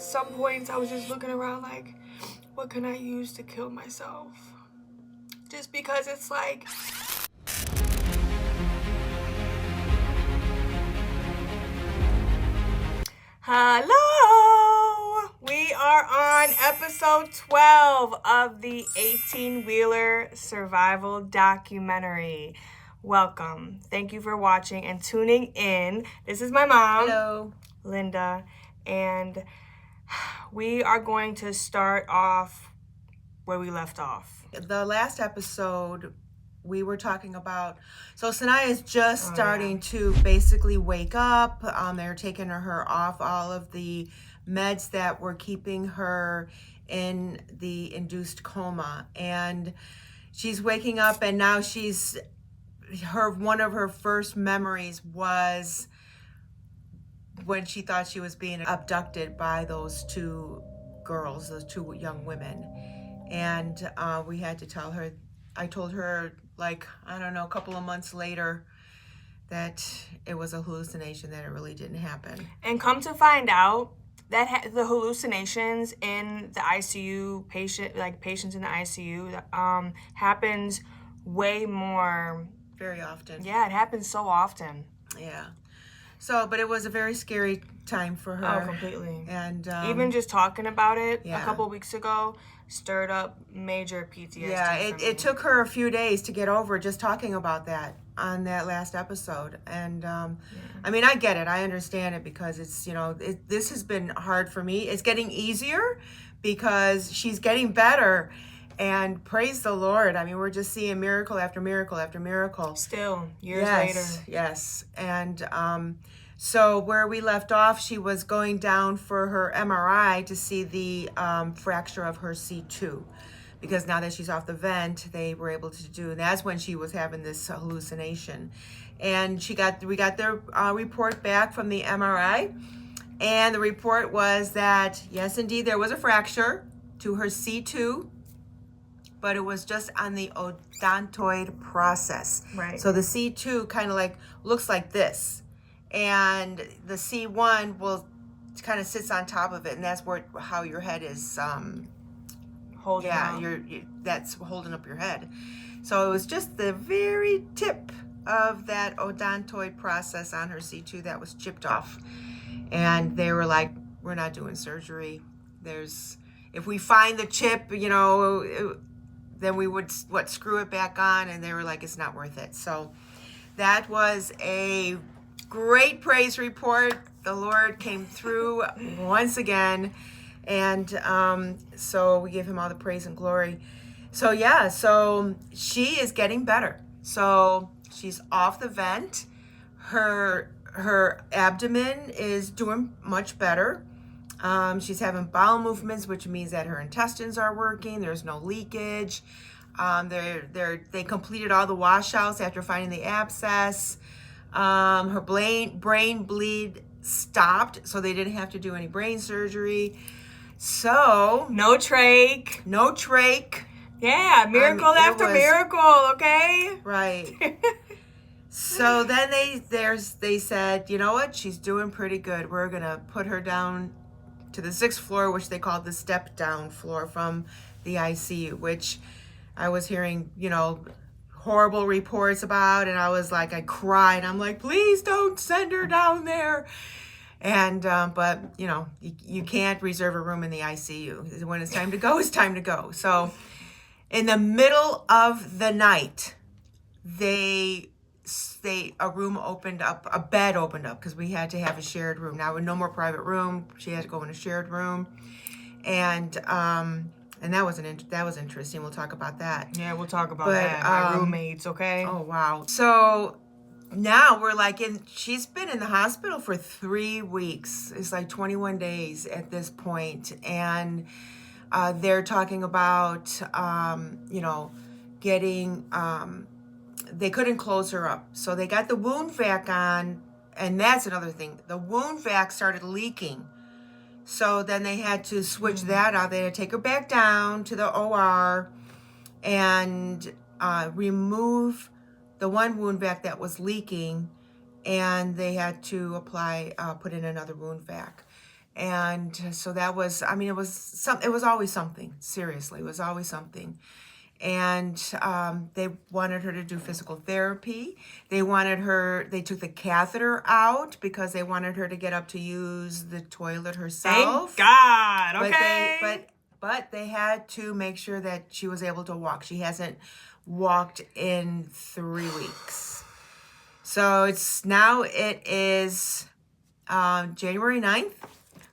at some points I was just looking around like, what can I use to kill myself? Just because it's like, hello! We are on episode 12 of the 18-Wheeler Survival Documentary. Welcome. Thank you for watching and tuning in. This is my mom. Hello. Linda. And we are going to start off where we left off. The last episode, we were talking about, so Sanaya is just starting to basically wake up. They're taking her off all of the meds that were keeping her in the induced coma. And she's waking up, and now one of her first memories was when she thought she was being abducted by those two girls, those two young women. And we had to tell her, I told her, like, I don't know, a couple of months later that it was a hallucination, that it really didn't happen. And come to find out that the hallucinations in the ICU, patients in the ICU, happens way more. Very often. Yeah, it happens so often. Yeah. So, but it was a very scary time for her. Oh, completely. And even just talking about it yeah. a couple of weeks ago stirred up major PTSD. Yeah, it took her a few days to get over just talking about that on that last episode. And I mean, I get it. I understand it, because it's, this has been hard for me. It's getting easier because she's getting better. And praise the Lord. I mean, we're just seeing miracle after miracle after miracle. Still, years later. Yes. And so where we left off, she was going down for her MRI to see the fracture of her C2. Because now that she's off the vent, they were able to do, and that's when she was having this hallucination. And we got their report back from the MRI. And the report was that, yes, indeed, there was a fracture to her C2. But it was just on the odontoid process. Right. So the C2 kind of like looks like this, and the C1 will kind of sits on top of it, and that's how your head is holding. Yeah, that's holding up your head. So it was just the very tip of that odontoid process on her C2 that was chipped off, and they were like, "We're not doing surgery. If we find the chip, then we would screw it back on," and they were like, it's not worth it. So that was a great praise report. The Lord came through once again, and so we give him all the praise and glory. So yeah, so she is getting better. So she's off the vent. Her abdomen is doing much better. She's having bowel movements, which means that her intestines are working. There's no leakage. They completed all the washouts after finding the abscess. Her brain bleed stopped, so they didn't have to do any brain surgery. So no trach. Yeah, miracle after miracle. Okay. Right. So then they said, you know what? She's doing pretty good. We're gonna put her down to the 6th floor, which they called the step down floor from the ICU, which I was hearing, horrible reports about. And I was like, I cried. I'm like, please don't send her down there. And, but you can't reserve a room in the ICU. When it's time to go, it's time to go. So in the middle of the night, a room opened up, a bed opened up, because we had to have a shared room. Now with no more private room, she had to go in a shared room, and that was interesting. We'll talk about that. Yeah, we'll talk about that. My roommates, okay? Oh wow. So now we're like she's been in the hospital for 3 weeks. It's like 21 days at this point, and they're talking about getting they couldn't close her up. So they got the wound vac on, and that's another thing. The wound vac started leaking. So then they had to switch that out. They had to take her back down to the OR and remove the one wound vac that was leaking, and they had to put in another wound vac. And so that was, I mean, it was always something. Seriously, it was always something. And they wanted her to do physical therapy. They took the catheter out because they wanted her to get up to use the toilet herself. Thank God, okay. But they had to make sure that she was able to walk. She hasn't walked in 3 weeks. So it is January 9th.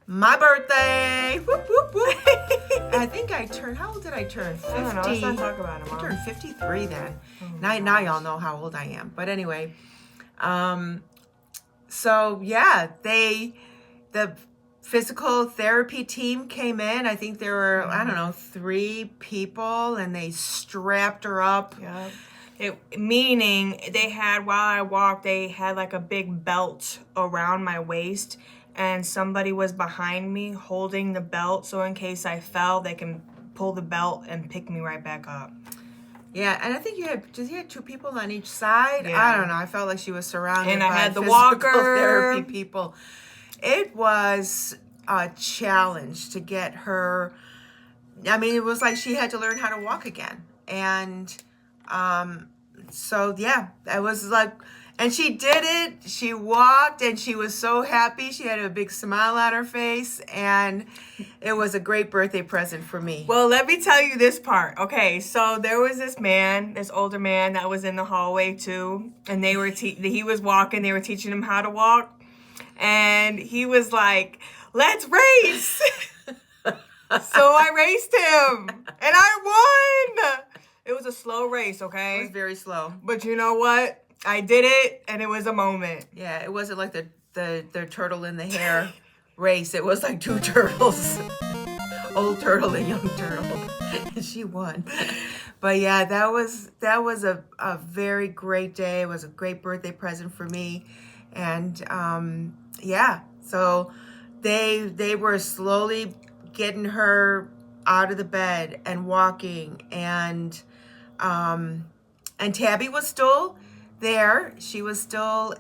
My birthday! Whoop, whoop, whoop. I think how old did I turn? 50. I don't know, let's not talk about it, Mom. I turned 53 then. Oh, Now y'all know how old I am. But anyway, so yeah, the physical therapy team came in. I think there were, I don't know, 3 people, and they strapped her up. Yep. Meaning they had, while I walked, they had like a big belt around my waist, and somebody was behind me holding the belt, so in case I fell, they can pull the belt and pick me right back up. Yeah, and I think you had 2 people on each side. Yeah. I don't know. I felt like she was surrounded And by I had the physical walker. therapy people. It was a challenge to get her. I mean, it was like she had to learn how to walk again. And so, yeah, that was like, and she did it. She walked, and she was so happy. She had a big smile on her face, and it was a great birthday present for me. Well, let me tell you this part. Okay, so there was this older man that was in the hallway too, and he was walking. They were teaching him how to walk, and he was like, "Let's race." So I raced him, and I won. It was a slow race, okay? It was very slow. But you know what? I did it, and it was a moment. Yeah, it wasn't like the turtle in the hare race. It was like 2 turtles, old turtle and young turtle, and she won. But yeah, that was a very great day. It was a great birthday present for me, and yeah. So they were slowly getting her out of the bed and walking, and Tabby was still there. She was still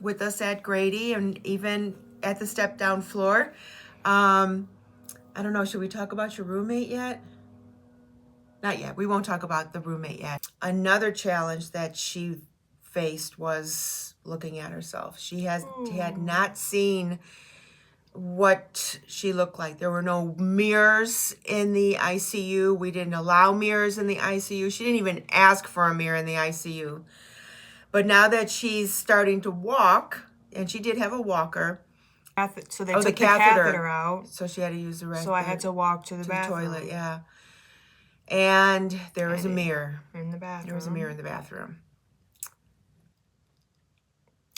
with us at Grady, and even at the step down floor. I don't know, should we talk about your roommate yet? Not yet. We won't talk about the roommate yet. Another challenge that she faced was looking at herself. She had not seen what she looked like. There were no mirrors in the ICU. We didn't allow mirrors in the ICU. She didn't even ask for a mirror in the ICU. But now that she's starting to walk, and she did have a walker. So they took the catheter out. So she had to use the rest. So I had to walk to the bathroom. Toilet, yeah. And there was a mirror. In the bathroom. There was a mirror in the bathroom.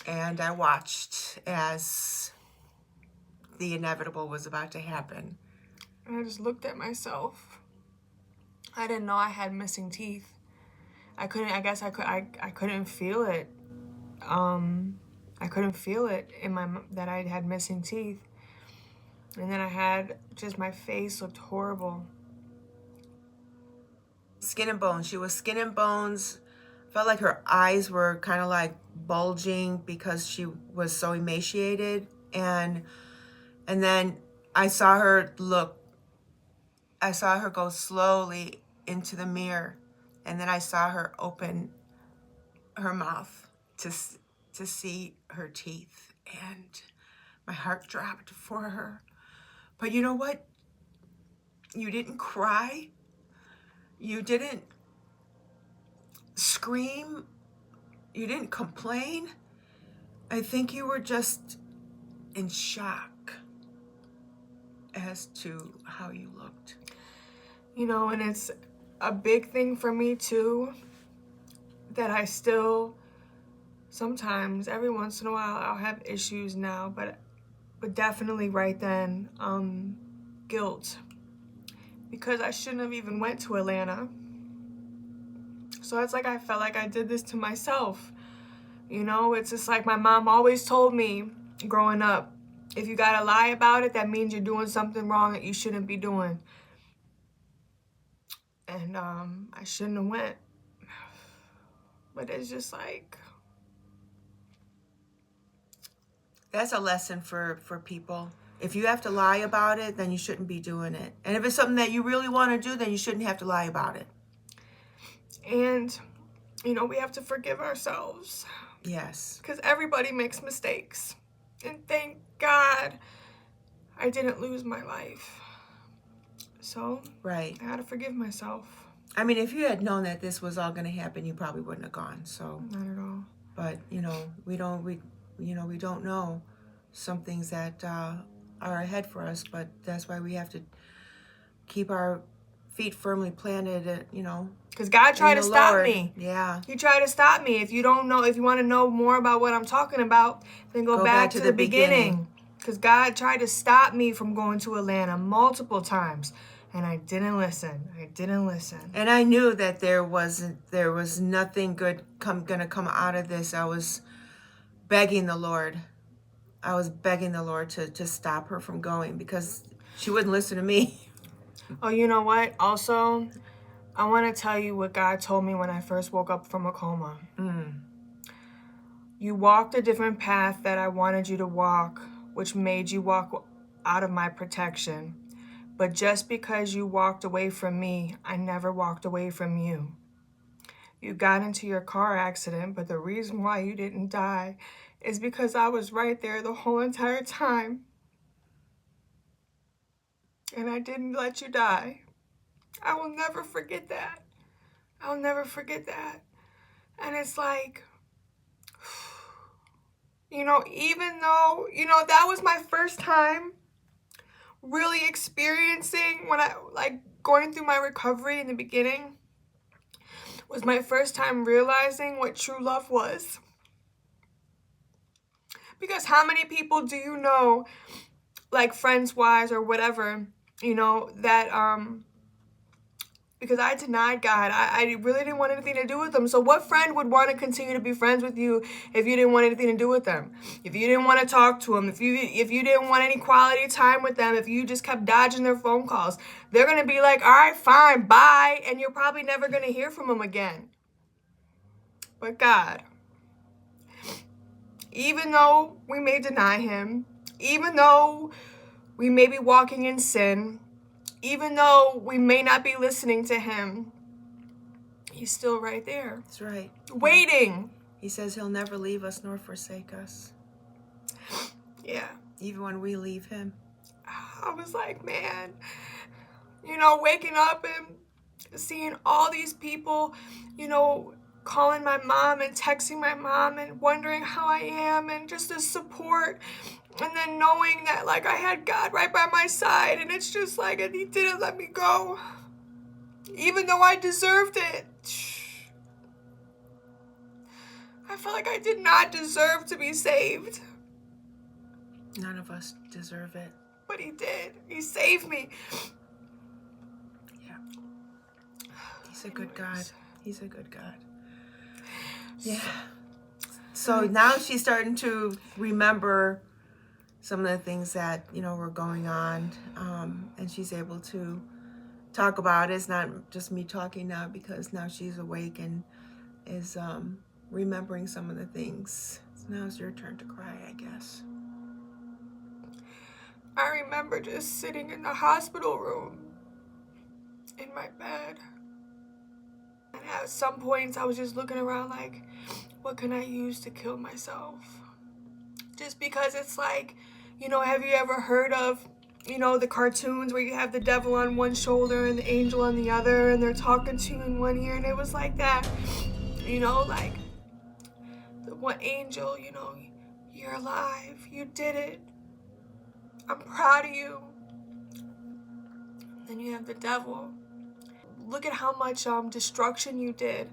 And I watched as the inevitable was about to happen. And I just looked at myself. I didn't know I had missing teeth. I couldn't feel it. I couldn't feel it that I had missing teeth. And then I had my face looked horrible. Skin and bones. She was skin and bones. Felt like her eyes were kind of like bulging because she was so emaciated. And then I saw her go slowly into the mirror. And then I saw her open her mouth to see her teeth. And my heart dropped for her. But you know what? You didn't cry. You didn't scream. You didn't complain. I think you were just in shock as to how you looked. You know, and it's a big thing for me too, that I still sometimes, every once in a while, I'll have issues now, but definitely right then, guilt. Because I shouldn't have even went to Atlanta. So it's like I felt like I did this to myself. You know, it's just like my mom always told me growing up, if you gotta lie about it, that means you're doing something wrong that you shouldn't be doing. And I shouldn't have went. But it's just like... That's a lesson for people. If you have to lie about it, then you shouldn't be doing it. And if it's something that you really want to do, then you shouldn't have to lie about it. And, you know, we have to forgive ourselves. Yes. Because everybody makes mistakes. And thank God I didn't lose my life. So, right. I had to forgive myself. I mean, if you had known that this was all going to happen, you probably wouldn't have gone. So, not at all. But, you know, we don't know some things that are ahead for us, but that's why we have to keep our feet firmly planted, you know. Because God tried to stop me. Yeah. He tried to stop me. If you want to know more about what I'm talking about, then go back to the beginning. Because God tried to stop me from going to Atlanta multiple times. And I didn't listen. And I knew that there was nothing good going to come out of this. I was begging the Lord. To stop her from going because she wouldn't listen to me. Oh, you know what? Also, I want to tell you what God told me when I first woke up from a coma. You walked a different path that I wanted you to walk, which made you walk out of my protection. But just because you walked away from me, I never walked away from you. You got into your car accident, but the reason why you didn't die is because I was right there the whole entire time. And I didn't let you die. I will never forget that. I'll never forget that. And it's like, you know, even though, you know, that was my first time really experiencing when I, like, going through my recovery in the beginning, was my first time realizing what true love was. Because how many people do you know, like friends-wise or whatever, you know, that, because I denied God. I really didn't want anything to do with them. So what friend would want to continue to be friends with you if you didn't want anything to do with them? If you didn't want to talk to them, if you didn't want any quality time with them, if you just kept dodging their phone calls, they're going to be like, all right, fine, bye, and you're probably never going to hear from them again. But God, even though we may deny him, even though we may be walking in sin, even though we may not be listening to him, he's still right there. That's right. Waiting. He says he'll never leave us nor forsake us. Yeah. Even when we leave him. I was like, man, you know, waking up and seeing all these people, you know, calling my mom and texting my mom and wondering how I am and just the support. And then knowing that, like, I had God right by my side, and it's just like, and he didn't let me go, even though I deserved it. I felt like I did not deserve to be saved. None of us deserve it. But he did. He saved me. Yeah. He's a good God. He's a good God. Yeah. So now she's starting to remember some of the things that, you know, were going on, and she's able to talk about it. It's not just me talking now because now she's awake and is remembering some of the things. So now it's your turn to cry, I guess. I remember just sitting in the hospital room in my bed. And at some points I was just looking around like, what can I use to kill myself? Just because it's like, you know, have you ever heard of, you know, the cartoons where you have the devil on one shoulder and the angel on the other, and they're talking to you in one ear, and it was like that, you know, like the one angel, you know, you're alive, you did it, I'm proud of you. Then you have the devil. Look at how much destruction you did.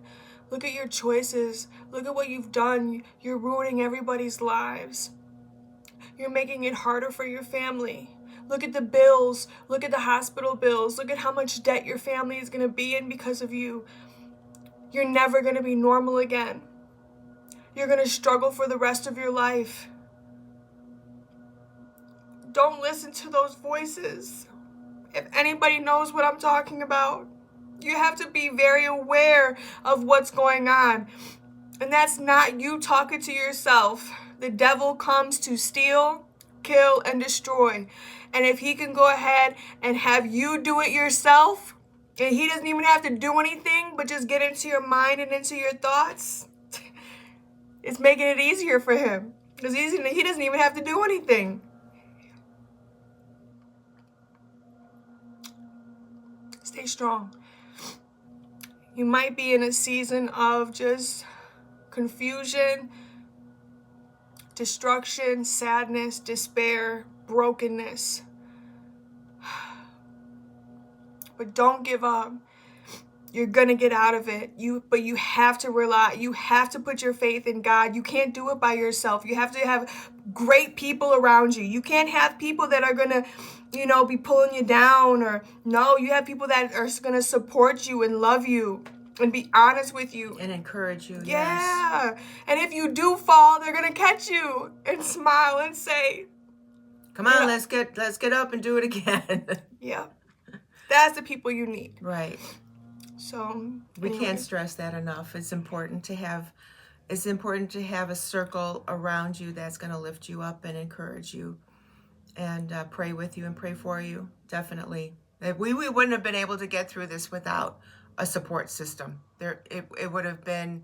Look at your choices. Look at what you've done. You're ruining everybody's lives. You're making it harder for your family. Look at the bills. Look at the hospital bills. Look at how much debt your family is going to be in because of you. You're never going to be normal again. You're going to struggle for the rest of your life. Don't listen to those voices. If anybody knows what I'm talking about, you have to be very aware of what's going on. And that's not you talking to yourself. The devil comes to steal, kill, and destroy. And if he can go ahead and have you do it yourself, and he doesn't even have to do anything but just get into your mind and into your thoughts, it's making it easier for him. Because he doesn't even have to do anything. Stay strong. You might be in a season of just confusion, destruction, sadness, despair, brokenness. But don't give up. You're going to get out of it. But you have to rely. You have to put your faith in God. You can't do it by yourself. You have to have great people around you. You can't have people that are going to, be pulling you down. No, you have people that are going to support you and love you and be honest with you. And encourage you, yeah. Yes. And if you do fall, they're going to catch you and smile and say, come on, let's get up and do it again. Yeah. That's the people you need. Right. So we can't stress that enough. It's important to have a circle around you that's going to lift you up and encourage you and pray with you and pray for you. Definitely. We wouldn't have been able to get through this without a support system. It would have been,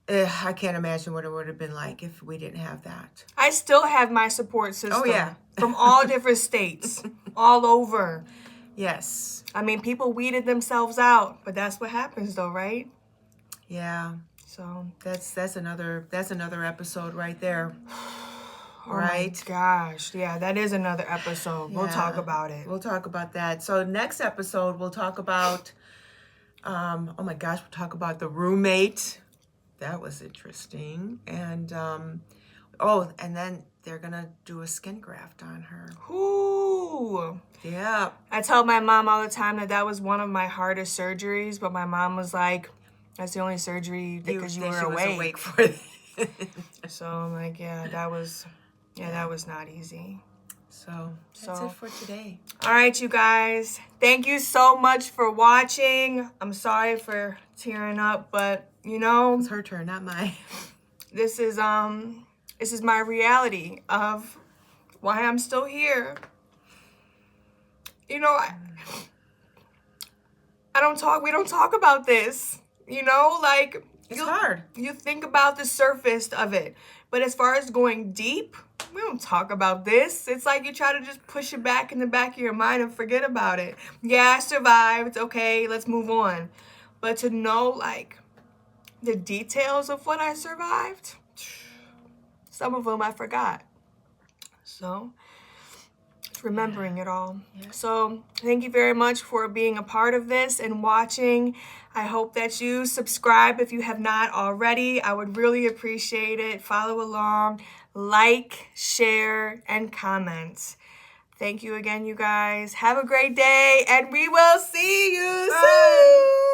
I can't imagine what it would have been like if we didn't have that. I still have my support system. Oh, yeah. From all different states, all over. Yes. I mean, people weeded themselves out, but that's what happens though, right? Yeah. So that's another episode right there. Oh right? My gosh. Yeah, that is another episode. Yeah. We'll talk about it. We'll talk about that. So next episode we'll talk about we'll talk about the roommate. That was interesting. And and then they're gonna do a skin graft on her. Ooh. Yeah. I tell my mom all the time that was one of my hardest surgeries, but my mom was like, that's the only surgery because you were awake for it. So I'm like, that was not easy. So that's it for today. All right, you guys. Thank you so much for watching. I'm sorry for tearing up, but it's her turn, not mine. This is my reality of why I'm still here. We don't talk about this. It's hard. You think about the surface of it. But as far as going deep, we don't talk about this. It's like you try to just push it back in the back of your mind and forget about it. Yeah, I survived. Okay, let's move on. But to know, the details of what I survived, some of them I forgot. So, remembering it all. Yeah. So, thank you very much for being a part of this and watching. I hope that you subscribe if you have not already. I would really appreciate it. Follow along, like, share, and comment. Thank you again, you guys. Have a great day, and we will see you soon.